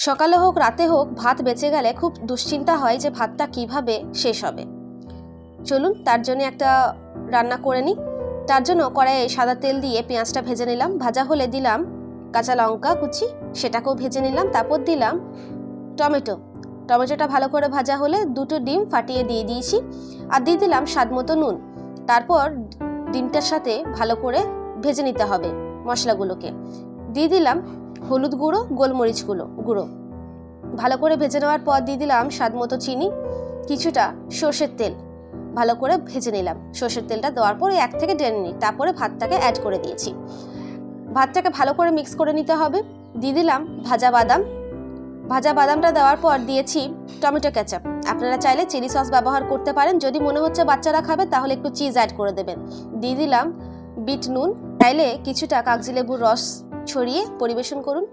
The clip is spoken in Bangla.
সকালে হোক রাতে হোক ভাত বেঁচে গেলে খুব দুশ্চিন্তা হয় যে ভাতটা কিভাবে শেষ হবে। চলুন তার জন্য একটা রান্না করে নিই। তার জন্য কড়াইয়ে সাদা তেল দিয়ে পেঁয়াজটা ভেজে নিলাম। ভাজা হলে দিলাম কাঁচা লঙ্কা কুচি, সেটাকেও ভেজে নিলাম। তারপর দিলাম টমেটোটা ভালো করে ভাজা হলে দুটো ডিম ফাটিয়ে দিয়ে দিয়েছি, আর দিয়ে দিলাম স্বাদ মতো নুন। তারপর ডিমটার সাথে ভালো করে ভেজে নিতে হবে মশলাগুলোকে। দিয়ে দিলাম হলুদ গুঁড়ো, গোলমরিচ গুঁড়ো। ভালো করে ভেজে নেওয়ার পর দিয়ে দিলাম স্বাদ মতো চিনি, কিছুটা সর্ষের তেল ভালো করে ভেজে নিলাম। সর্ষের তেলটা দেওয়ার পর 1 থেকে 1.5 মিনিট তারপরে ভাতটাকে অ্যাড করে দিয়েছি। ভাতটাকে ভালো করে মিক্স করে নিতে হবে। দিয়ে দিলাম ভাজা বাদামটা দেওয়ার পর দিয়েছি টমেটো কেচাপ। আপনারা চাইলে চিলি সস ব্যবহার করতে পারেন, যদি মনে হচ্ছে বাচ্চারা খাবে তাহলে একটু চিজ অ্যাড করে দেবেন। দিয়ে দিলাম বিট নুন, চাইলে কিছুটা কাগজি লেবুর রস ছড়িয়ে পরিবেশন করুন।